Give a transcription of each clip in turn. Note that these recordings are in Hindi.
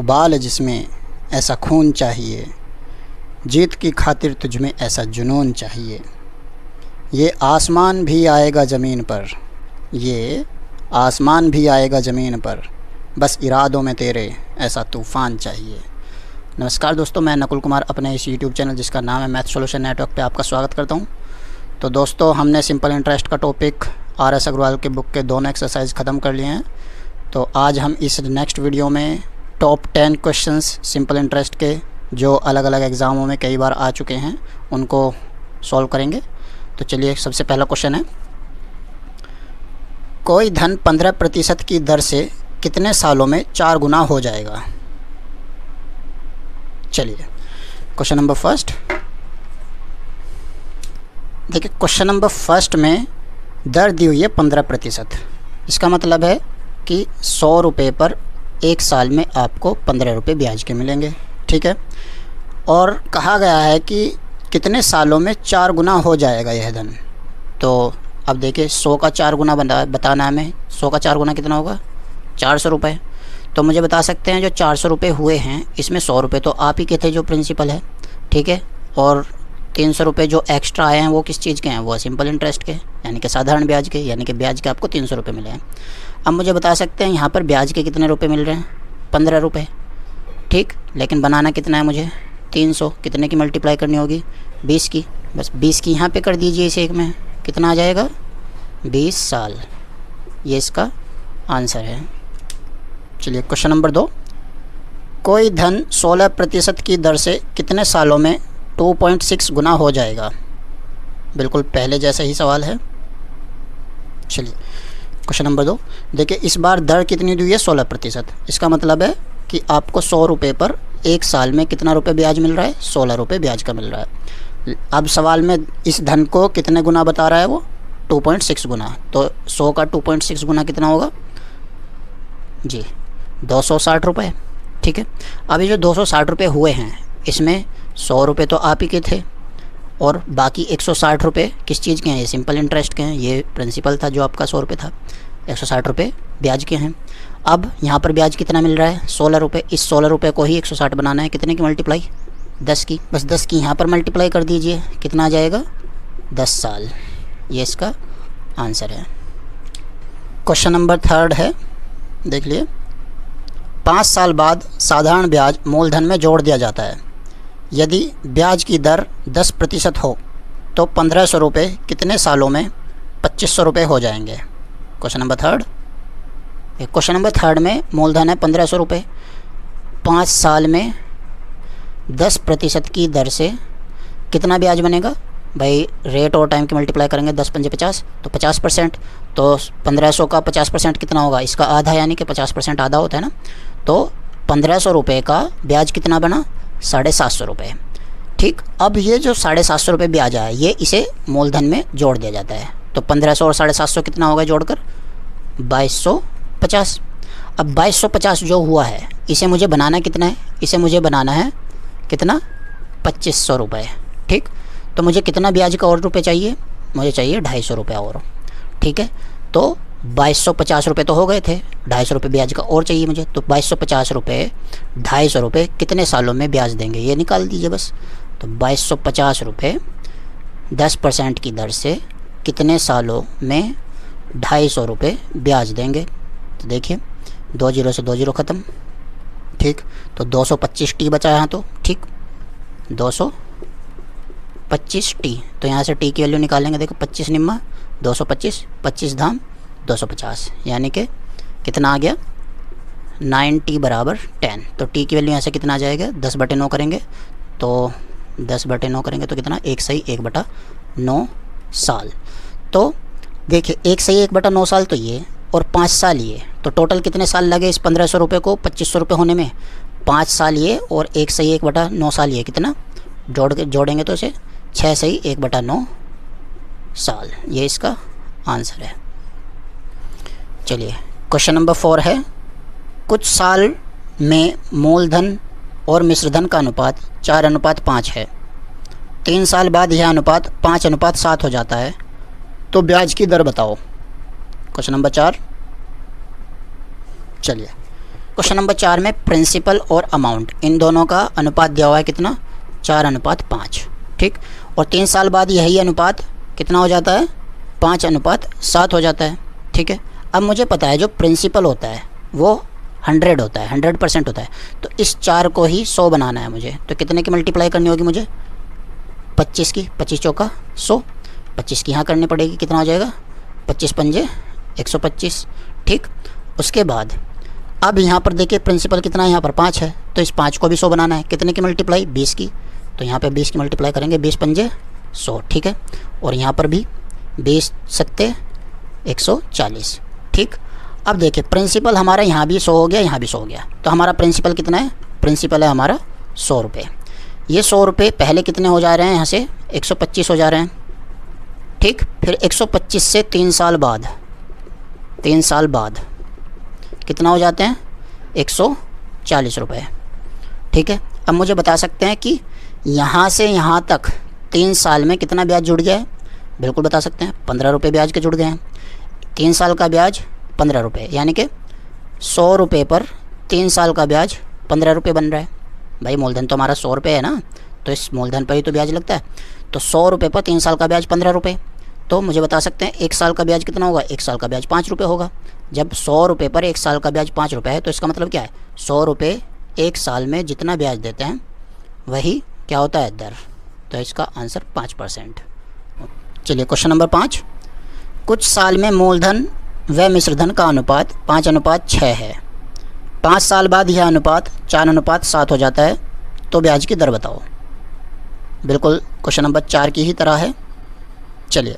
बाल जिसमें ऐसा खून चाहिए, जीत की खातिर तुझमें ऐसा जुनून चाहिए। ये आसमान भी आएगा ज़मीन पर, ये आसमान भी आएगा ज़मीन पर, बस इरादों में तेरे ऐसा तूफ़ान चाहिए। नमस्कार दोस्तों, मैं नकुल कुमार अपने इस यूट्यूब चैनल जिसका नाम है मैथ सॉल्यूशन नेटवर्क पे आपका स्वागत करता हूं। तो दोस्तों, हमने सिंपल इंटरेस्ट का टॉपिक आर.एस. अग्रवाल के बुक के दोनों एक्सरसाइज ख़त्म कर लिए हैं। तो आज हम इस नेक्स्ट वीडियो में टॉप 10 क्वेश्चंस सिंपल इंटरेस्ट के जो अलग अलग एग्ज़ामों में कई बार आ चुके हैं उनको सॉल्व करेंगे। तो चलिए, सबसे पहला क्वेश्चन है, कोई धन 15% की दर से कितने सालों में 4 गुना हो जाएगा। चलिए, क्वेश्चन नंबर फर्स्ट देखिए। क्वेश्चन नंबर फर्स्ट में दर दी हुई है 15%। इसका मतलब है कि 100 रुपये पर 1 साल में आपको 15 रुपये ब्याज के मिलेंगे, ठीक है। और कहा गया है कि कितने सालों में 4 गुना हो जाएगा यह धन। तो अब देखिए, 100 का 4 गुना बताना है हमें। 100 का 4 गुना कितना होगा? 400 रुपये। तो मुझे बता सकते हैं जो 400 रुपये हुए हैं इसमें 100 रुपये तो आप ही के थे जो प्रिंसिपल है, ठीक है। और 300 रुपये जो एक्स्ट्रा आए हैं वो किस चीज़ के हैं? वो सिंपल इंटरेस्ट के, यानी कि साधारण ब्याज के, यानी कि ब्याज के आपको 300 रुपये मिले हैं। अब मुझे बता सकते हैं यहाँ पर ब्याज के कितने रुपये मिल रहे हैं? 15 रुपये, ठीक। लेकिन बनाना कितना है मुझे? 300। कितने की मल्टीप्लाई करनी होगी? 20 की। बस 20 की यहाँ पे कर दीजिए इस एक में, कितना आ जाएगा? 20 साल। ये इसका आंसर है। चलिए, क्वेश्चन नंबर 2, कोई धन 16% की दर से कितने सालों में 2.6 गुना हो जाएगा। बिल्कुल पहले जैसा ही सवाल है। चलिए, क्वेश्चन नंबर 2 देखिए, इस बार दर कितनी दी हुई है? 16%। इसका मतलब है कि आपको 100 रुपये पर 1 साल में कितना रुपये ब्याज मिल रहा है? 16 रुपये ब्याज का मिल रहा है। अब सवाल में इस धन को कितने गुना बता रहा है वो? 2.6 गुना। तो 100 का 2.6 गुना कितना होगा जी? 260 रुपये, ठीक है। अभी जो 260 रुपये हुए हैं इसमें 100 रुपये तो आप ही के थे और बाकी 160 रुपये किस चीज़ के हैं? ये सिंपल इंटरेस्ट के हैं। ये प्रिंसिपल था जो आपका 100 रुपये था, 160 रुपये ब्याज के हैं। अब यहाँ पर ब्याज कितना मिल रहा है? 16 रुपये। इस 16 रुपये को ही 160 बनाना है। कितने की मल्टीप्लाई? 10 की। बस 10 की यहाँ पर मल्टीप्लाई कर दीजिए, कितना आ जाएगा? 10 साल। ये इसका आंसर है। क्वेश्चन नंबर 3 है, देख लिए। 5 साल बाद साधारण ब्याज मूलधन में जोड़ दिया जाता है। यदि ब्याज की दर 10% हो तो 1500 रुपये कितने सालों में 2500 रुपये हो जाएंगे। Question number 3। क्वेश्चन नंबर 3 में मूलधन है 1500 रुपये। 5 साल में 10% की दर से कितना ब्याज बनेगा? भाई रेट और टाइम की मल्टीप्लाई करेंगे, 10 पंजे 50, तो 50%। तो 1500 का 50% कितना होगा? इसका आधा, यानी कि 50% आधा होता है ना। तो 1500 रुपये का ब्याज कितना बना? 750 रुपये, ठीक। अब ये जो 750 रुपये ब्याज आया ये इसे मूलधन में जोड़ दिया जाता है। तो 1500 और 750 कितना होगा जोड़कर? 2250। अब 2250 जो हुआ है इसे मुझे बनाना कितना है? इसे मुझे बनाना है कितना? 2500 रुपये, ठीक। तो मुझे कितना ब्याज का और रुपये चाहिए? मुझे चाहिए 250 रुपये और, ठीक है। तो 2250 रुपये तो हो गए थे, 250 रुपये ब्याज का और चाहिए मुझे। तो 2250 रुपये 250 रुपये कितने सालों में ब्याज देंगे ये निकाल दीजिए बस। तो 2250 रुपये 10% की दर से कितने सालों में 250 रुपये ब्याज देंगे। तो देखिए, 2 जीरो से 2 जीरो ख़त्म, ठीक। तो 225 बचा यहाँ, तो ठीक 225 तो यहाँ से टी की वैल्यू निकालेंगे। देखो 25 निम्मा 225, 25 धाम 250, यानी कि कितना आ गया? 9t बराबर 10। तो टी की वैल्यू यहाँ से कितना आ जाएगा? 10/9 करेंगे तो 10/9 करेंगे तो कितना? 1 सही 1/9 साल। तो देखिए, 1 सही 1/9 साल तो ये, और 5 साल ये, तो टोटल कितने साल लगे इस 1500 रुपये को 2500 रुपये होने में? 5 साल ये और 1 सही 1/9 साल ये, कितना जोड़ेंगे तो इसे 6 सही 1/9 साल। ये इसका आंसर है। चलिए, क्वेश्चन नंबर 4 है, कुछ साल में मूलधन और मिश्रधन का अनुपात 4:5 है। 3 साल बाद यह अनुपात 5:7 हो जाता है, तो ब्याज की दर बताओ। Question number 4। चलिए, क्वेश्चन नंबर 4 में प्रिंसिपल और अमाउंट इन दोनों का अनुपात दिया हुआ है कितना, 4:5, ठीक। और 3 साल बाद यही अनुपात कितना हो जाता है, 5:7 हो जाता है, ठीक है। अब मुझे पता है जो प्रिंसिपल होता है वो 100 होता है, 100% होता है। तो इस 4 को ही 100 बनाना है मुझे, तो कितने की मल्टीप्लाई करनी होगी मुझे, 25 की, 25 चौका 100, 25 की यहाँ करनी पड़ेगी, कितना हो जाएगा 25 पंजे 125, ठीक। उसके बाद अब यहाँ पर देखिए प्रिंसिपल कितना है, यहाँ पर 5 है, तो इस 5 को भी 100 बनाना है, कितने की मल्टीप्लाई 20 की, तो यहाँ पे 20 की मल्टीप्लाई करेंगे, 20 पंजे 100, ठीक है। और यहाँ पर भी 20 सत्ते 140, ठीक। अब देखिए प्रिंसिपल हमारा यहाँ भी 100 हो गया, यहाँ भी 100 हो गया, तो हमारा प्रिंसिपल कितना है, प्रिंसिपल है हमारा 100 रुपये। ये 100 रुपये पहले कितने हो जा रहे हैं, यहाँ से 125 हो जा रहे हैं, ठीक। फिर 125 से 3 साल बाद कितना हो जाते हैं, 140 रुपये, ठीक है। अब मुझे बता सकते हैं कि यहाँ से यहाँ तक 3 साल में कितना ब्याज जुड़ गया है, बिल्कुल बता सकते हैं, 15 रुपये ब्याज के जुड़ गए हैं। 3 साल का ब्याज 15 रुपये, यानी कि 100 रुपये पर 3 साल का ब्याज 15 रुपये बन रहा है। भाई मूलधन तो हमारा 100 रुपये है ना, तो इस मूलधन पर ही तो ब्याज लगता है। तो 100 रुपये पर 3 साल का ब्याज 15 रुपये, तो मुझे बता सकते हैं 1 साल का ब्याज कितना होगा, 1 साल का ब्याज 5 रुपये होगा। जब 100 रुपये पर 1 साल का ब्याज 5 रुपये है, तो इसका मतलब क्या है, 100 रुपये 1 साल में जितना ब्याज देते हैं वही क्या होता है, दर। तो इसका आंसर 5%। चलिए क्वेश्चन नंबर 5, कुछ साल में मूलधन व मिश्रधन का अनुपात 5:6 है, 5 साल बाद यह अनुपात 4:7 हो जाता है, तो ब्याज की दर बताओ। बिल्कुल क्वेश्चन नंबर 4 की ही तरह है। चलिए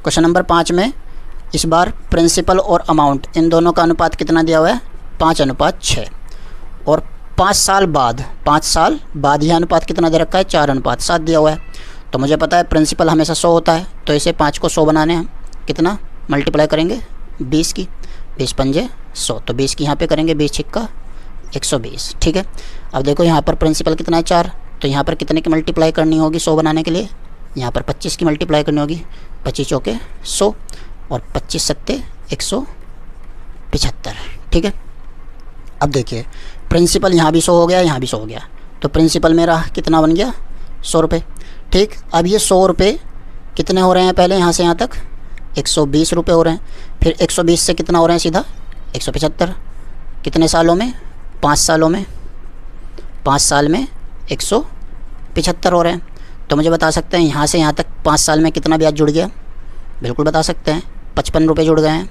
क्वेश्चन नंबर 5 में इस बार प्रिंसिपल और अमाउंट इन दोनों का अनुपात कितना दिया हुआ है, 5:6, और 5 साल बाद यह अनुपात कितना दे रखा है, 4:7 दिया हुआ है। तो मुझे पता है प्रिंसिपल हमेशा 100 होता है, तो इसे 5 को 100 बनाने हैं, कितना मल्टीप्लाई करेंगे 20 की, 20 पंजे 100, तो 20 की यहाँ पे करेंगे, 20 छिक्का 120, ठीक है। अब देखो यहाँ पर प्रिंसिपल कितना है 4, तो यहाँ पर कितने की मल्टीप्लाई करनी होगी 100 बनाने के लिए, यहाँ पर 25 की मल्टीप्लाई करनी होगी, 25 चौके 100 और 25 सत्ते 175, ठीक है। अब देखिए प्रिंसिपल यहाँ भी 100 हो गया, यहाँ भी 100 हो गया, तो प्रिंसिपल मेरा कितना बन गया 100 रुपये, ठीक। अब ये 100 रुपये कितने हो रहे हैं, पहले यहाँ से यहाँ तक 120 रुपये हो रहे हैं, फिर 120 से कितना हो रहे हैं सीधा 175, कितने सालों में, 5 सालों में, 5 साल में 175 हो रहे हैं। तो मुझे बता सकते हैं यहाँ से यहाँ तक 5 साल में कितना ब्याज जुड़ गया, बिल्कुल बता सकते हैं, 55 रुपये जुड़ गए हैं,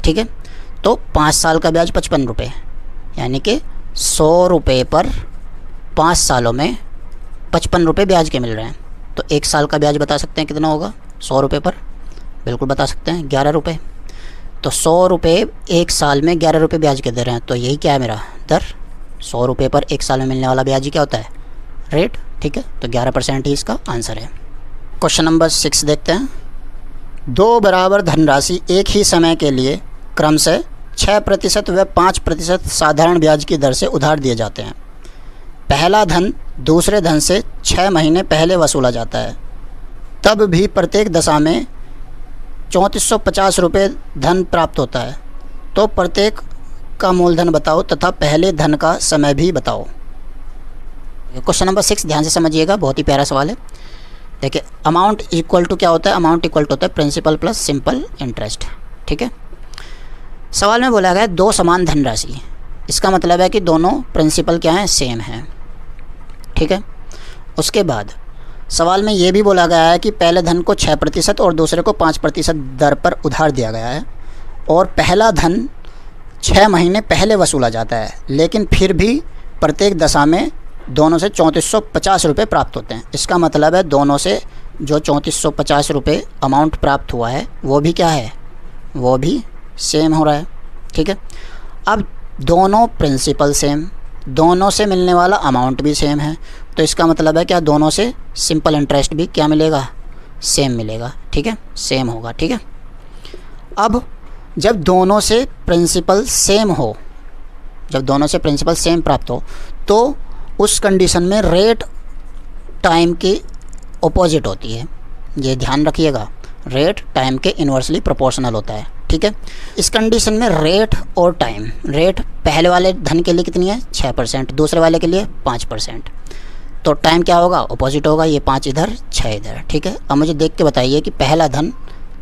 ठीक है। तो 5 साल का ब्याज 55 रुपये, यानी कि 100 रुपये पर 5 सालों में 55 रुपये ब्याज के मिल रहे हैं। तो 1 साल का ब्याज बता सकते हैं कितना होगा 100 रुपये पर, बिल्कुल बता सकते हैं 11 रुपये। तो 100 रुपये 1 साल में 11 रुपये ब्याज के दे रहे हैं, तो यही क्या है मेरा दर, 100 रुपये पर 1 साल में मिलने वाला ब्याज ही क्या होता है, रेट, ठीक है। तो 11% ही इसका आंसर है। क्वेश्चन नंबर 6 देखते हैं, 2 बराबर धनराशि एक ही समय के लिए क्रमशः 6% व 5% साधारण ब्याज की दर से उधार दिए जाते हैं। पहला धन दूसरे धन से 6 महीने पहले वसूला जाता है, तब भी प्रत्येक दशा में 3450 रुपये धन प्राप्त होता है। तो प्रत्येक का मूलधन बताओ तथा पहले धन का समय भी बताओ। क्वेश्चन नंबर 6 ध्यान से समझिएगा, बहुत ही प्यारा सवाल है। देखिए अमाउंट इक्वल टू क्या होता है, अमाउंट इक्वल टू होता है प्रिंसिपल प्लस सिंपल इंटरेस्ट, ठीक है। सवाल में बोला गया 2 समान धनराशि, इसका मतलब है कि दोनों प्रिंसिपल क्या हैं, सेम हैं, ठीक है। उसके बाद सवाल में ये भी बोला गया है कि पहले धन को 6% और दूसरे को 5% दर पर उधार दिया गया है, और पहला धन 6 महीने पहले वसूला जाता है, लेकिन फिर भी प्रत्येक दशा में दोनों से 3450 रुपये प्राप्त होते हैं। इसका मतलब है दोनों से जो 3450 रुपये अमाउंट प्राप्त हुआ है वो भी क्या है, वो भी सेम हो रहा है, ठीक है। अब दोनों प्रिंसिपल सेम, दोनों से मिलने वाला अमाउंट भी सेम है, तो इसका मतलब है क्या, दोनों से सिंपल इंटरेस्ट भी क्या मिलेगा, सेम मिलेगा, ठीक है, सेम होगा, ठीक है। अब जब दोनों से प्रिंसिपल सेम हो, जब दोनों से प्रिंसिपल सेम प्राप्त हो, तो उस कंडीशन में रेट टाइम की अपोजिट होती है, ये ध्यान रखिएगा, रेट टाइम के इन्वर्सली प्रोपोर्शनल होता है, ठीक है। इस कंडीशन में रेट और टाइम, रेट पहले वाले धन के लिए कितनी है 6%, दूसरे वाले के लिए 5%। तो टाइम क्या होगा, अपोजिट होगा, ये 5 इधर 6 इधर। ठीक है, अब मुझे देख के बताइए कि पहला धन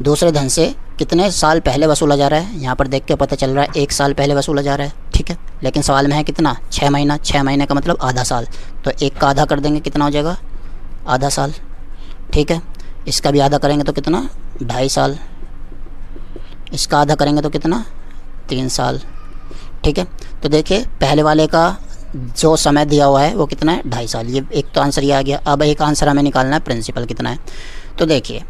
दूसरे धन से कितने साल पहले वसूला जा रहा है। यहाँ पर देख के पता चल रहा है 1 साल पहले वसूला जा रहा है। ठीक है, लेकिन सवाल में है कितना, 6 महीना। 6 महीने का मतलब आधा साल, तो 1 का आधा कर देंगे, कितना हो जाएगा, आधा साल। ठीक है, इसका भी आधा करेंगे तो कितना, 2.5 साल। इसका आधा करेंगे तो कितना, 3 साल। ठीक है, तो देखिए पहले वाले का जो समय दिया हुआ है वो कितना है, 2.5 साल। ये एक तो आंसर ये आ गया। अब एक आंसर हमें निकालना है प्रिंसिपल कितना है। तो देखिए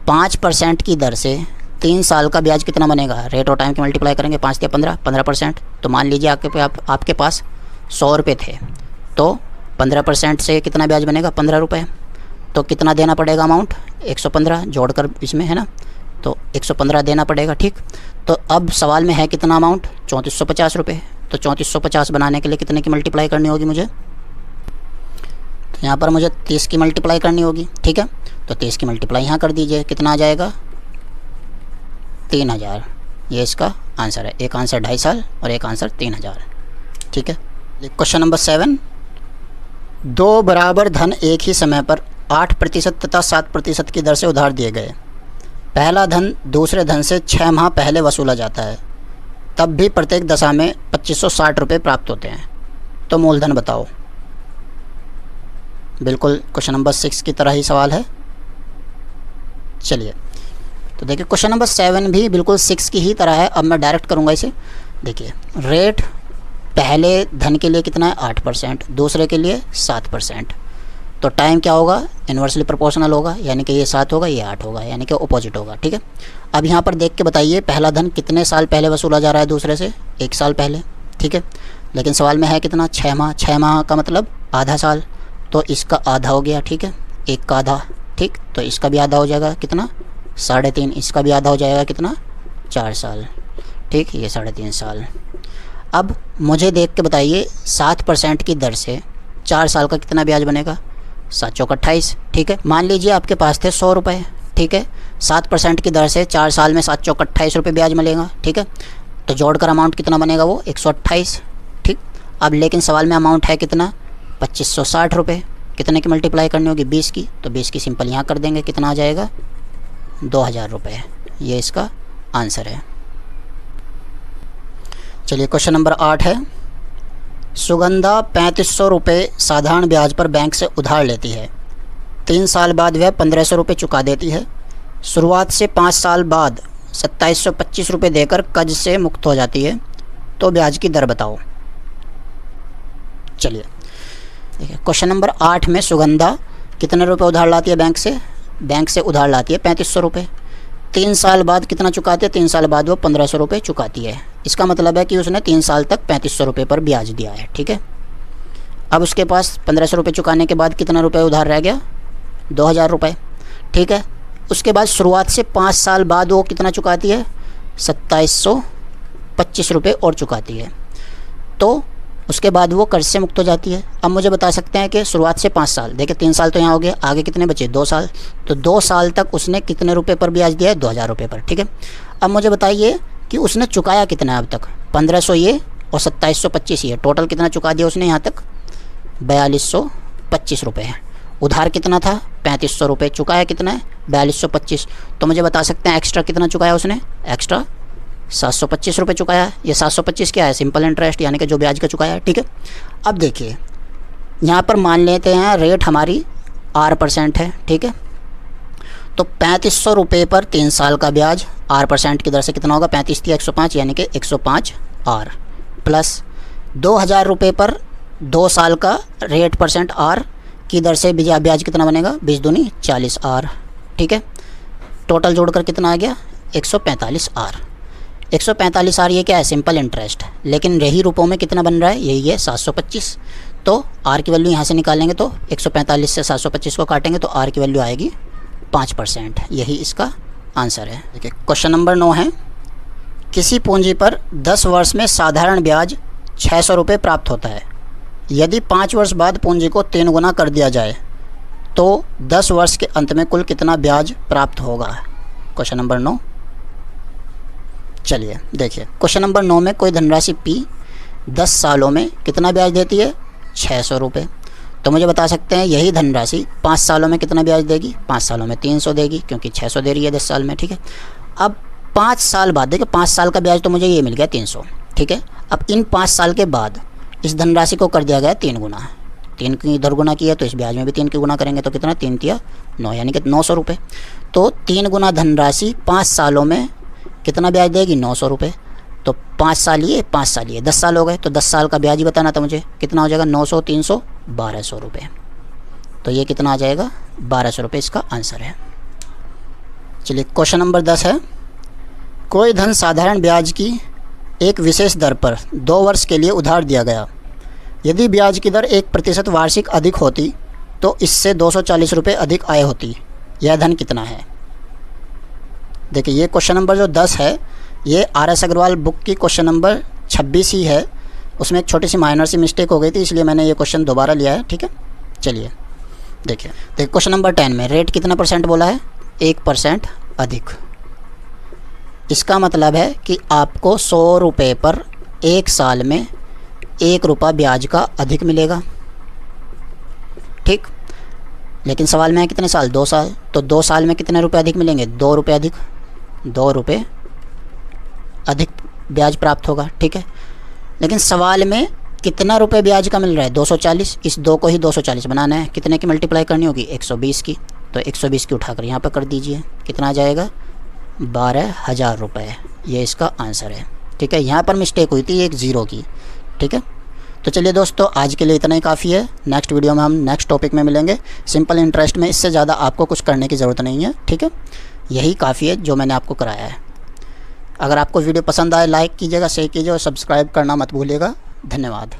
5% की दर से 3 साल का ब्याज कितना बनेगा, रेट और टाइम की मल्टीप्लाई करेंगे, 5 या 15%। तो मान लीजिए आपके पास 100 रुपये थे, तो 15% से कितना ब्याज बनेगा, 15 रुपये। तो कितना देना पड़ेगा अमाउंट, 115 जोड़कर इसमें, है ना, तो 115 देना पड़ेगा। ठीक, तो अब सवाल में है कितना अमाउंट, 3450 रुपये। तो 3450 बनाने के लिए कितने की मल्टीप्लाई करनी होगी मुझे, तो यहाँ पर मुझे 30 की मल्टीप्लाई करनी होगी। ठीक है, तो 30 की मल्टीप्लाई यहाँ कर दीजिए, कितना आ जाएगा, 3000। ये इसका आंसर है। एक आंसर 2.5 साल और एक आंसर 3000। ठीक है, क्वेश्चन नंबर 7, 2 बराबर धन एक ही समय पर 8% तथा 7% की दर से उधार दिए गए। पहला धन दूसरे धन से 6 माह पहले वसूला जाता है, तब भी प्रत्येक दशा में 2560 रुपये प्राप्त होते हैं। तो मूलधन बताओ। बिल्कुल क्वेश्चन नंबर 6 की तरह ही सवाल है। चलिए, तो देखिए क्वेश्चन नंबर 7 भी बिल्कुल 6 की ही तरह है। अब मैं डायरेक्ट करूँगा इसे। देखिए रेट पहले धन के लिए कितना है, 8%, दूसरे के लिए 7%। तो टाइम क्या होगा, इन्वर्सली प्रोपोर्शनल होगा, यानी कि ये 7 होगा, ये 8 होगा, यानी कि अपोजिट होगा। ठीक है, अब यहाँ पर देख के बताइए पहला धन कितने साल पहले वसूला जा रहा है दूसरे से, 1 साल पहले। ठीक है, लेकिन सवाल में है कितना, 6 माह। 6 माह का मतलब आधा साल, तो इसका आधा हो गया। ठीक है, 1 का आधा। ठीक, तो इसका भी आधा हो जाएगा, कितना, 3.5। इसका भी आधा हो जाएगा, कितना, 4 साल। ठीक, ये 3.5 साल। अब मुझे देख के बताइए 7% की दर से 4 साल का कितना ब्याज बनेगा, 7 चौक 28। ठीक है, मान लीजिए आपके पास थे 100 रुपये। ठीक है, 7% की दर से 4 साल में 7 चौक 28 रुपये ब्याज मिलेगा। ठीक है, तो जोड़कर अमाउंट कितना बनेगा, वो 128। ठीक, अब लेकिन सवाल में अमाउंट है कितना, 2560 रुपये। कितने की मल्टीप्लाई करनी होगी, 20 की। तो 20 की सिंपल यहाँ कर देंगे, कितना आ जाएगा, 2000 रुपये। ये इसका आंसर है। चलिए क्वेश्चन नंबर 8 है, सुगंधा 3500 रुपये साधारण ब्याज पर बैंक से उधार लेती है। 3 साल बाद वह 1500 रुपये चुका देती है। शुरुआत से 5 साल बाद 2725 रुपये देकर कर्ज से मुक्त हो जाती है। तो ब्याज की दर बताओ। चलिए देखिए क्वेश्चन नंबर 8 में सुगंधा कितने रुपए उधार लाती है बैंक से उधार लाती है 3500 रुपये। 3 साल बाद कितना चुकाती है, 3 साल बाद वो 1500 रुपये चुकाती है। इसका मतलब है कि उसने 3 साल तक 3500 रुपये पर ब्याज दिया है। ठीक है, अब उसके पास 1500 रुपये चुकाने के बाद कितना रुपये उधार रह गया, 2000 रुपये। ठीक है, उसके बाद शुरुआत से 5 साल बाद वो कितना चुकाती है, 2725 रुपये और चुकाती है। तो उसके बाद वो कर्ज से मुक्त हो जाती है। अब मुझे बता सकते हैं कि शुरुआत से 5 साल, देखिए 3 साल तो यहाँ हो गया, आगे कितने बचे, 2 साल। तो 2 साल तक उसने कितने रुपए पर ब्याज दिया है, 2000 रुपये पर। ठीक है, अब मुझे बताइए कि उसने चुकाया कितना है अब तक, 1500 ये और 2725 ये, टोटल कितना चुका दिया उसने यहाँ तक, 4225 रुपये। उधार कितना था, 3500 रुपये, चुकाया कितना है, 4225। तो मुझे बता सकते हैं एक्स्ट्रा कितना चुकाया उसने, एक्स्ट्रा 725 रुपये चुकाया। ये 725 क्या है, सिंपल इंटरेस्ट, यानी कि जो ब्याज का चुकाया है। ठीक है, अब देखिए यहाँ पर मान लेते हैं रेट हमारी 8% है। ठीक है, तो 3500 रुपये पर 3 साल का ब्याज 8% की दर से कितना होगा, 35 या 105, यानी कि 105 R प्लस 2000 रुपये पर 2 साल का रेट % R की दर से ब्याज कितना बनेगा, 20 दूनी 40 R। ठीक है, टोटल जोड़कर कितना आ गया, 145 R। 145 R ये क्या है, सिंपल इंटरेस्ट, लेकिन यही रुपयों में कितना बन रहा है, यही है 725। तो R की वैल्यू यहाँ से निकालेंगे तो 145 से 725 को काटेंगे तो R की वैल्यू आएगी 5%। यही इसका आंसर है। देखिए क्वेश्चन नंबर 9 है, किसी पूंजी पर 10 वर्ष में साधारण ब्याज 600 रुपये प्राप्त होता है। यदि 5 वर्ष बाद पूंजी को 3 गुना कर दिया जाए तो 10 वर्ष के अंत में कुल कितना ब्याज प्राप्त होगा। Question number 9। चलिए देखिए क्वेश्चन नंबर 9 में कोई धनराशि P 10 सालों में कितना ब्याज देती है? 600 रुपये। तो मुझे बता सकते हैं यही धनराशि 5 सालों में कितना ब्याज देगी? 5 सालों में 300 देगी, क्योंकि 600 दे रही है 10 साल में। ठीक है, अब 5 साल बाद, देखिए 5 साल का ब्याज तो मुझे ये मिल गया 300। ठीक है, अब इन 5 साल के बाद इस धनराशि को कर दिया गया 3 गुना। 3 की इधर गुना किया तो इस ब्याज में भी 3 की गुना करेंगे, तो कितना? 3 तिया 9, यानी कि 900 रुपये। तो 3 गुना धनराशि 5 सालों में कितना ब्याज देगी? 900 रुपये। तो 5 साल ये 5 साल ये 10 साल हो गए, तो 10 साल का ब्याज ही बताना था मुझे। कितना हो जाएगा? 900 300 1200 रुपये। तो ये कितना आ जाएगा? 1200 रुपये इसका आंसर है। चलिए क्वेश्चन नंबर 10 है, कोई धन साधारण ब्याज की एक विशेष दर पर 2 वर्ष के लिए उधार दिया गया। यदि ब्याज की दर 1% वार्षिक अधिक होती तो इससे 240 रुपये अधिक आय होती। यह धन कितना है? देखिए ये क्वेश्चन नंबर जो 10 है ये RS अग्रवाल बुक की क्वेश्चन नंबर 26 ही है। उसमें एक छोटी सी माइनर सी मिस्टेक हो गई थी, इसलिए मैंने ये क्वेश्चन दोबारा लिया है। ठीक है, चलिए देखिए क्वेश्चन नंबर 10 में रेट कितना % बोला है? 1% अधिक। इसका मतलब है कि आपको 100 रुपये पर 1 साल में 1 रुपया ब्याज का अधिक मिलेगा। ठीक, लेकिन सवाल में है कितने साल? 2 साल। तो 2 साल में कितने रुपए अधिक मिलेंगे? 2 रुपये अधिक। 2 रुपये अधिक ब्याज प्राप्त होगा। ठीक है, लेकिन सवाल में कितना रुपए ब्याज का मिल रहा है? 240। इस 2 को ही 240 बनाना है, कितने की मल्टीप्लाई करनी होगी? 120 की। तो 120 की उठाकर यहाँ पर कर दीजिए, कितना आ जाएगा? 12,000 रुपये। ये इसका आंसर है। ठीक है, यहाँ पर मिस्टेक हुई थी एक 0 की। ठीक है, तो चलिए दोस्तों आज के लिए इतना ही काफ़ी है। नेक्स्ट वीडियो में हम नेक्स्ट टॉपिक में मिलेंगे। सिंपल इंटरेस्ट में इससे ज़्यादा आपको कुछ करने की ज़रूरत नहीं है। ठीक है, यही काफ़ी है जो मैंने आपको कराया है। अगर आपको वीडियो पसंद आए लाइक कीजिएगा, शेयर कीजिएगा और सब्सक्राइब करना मत भूलिएगा। धन्यवाद।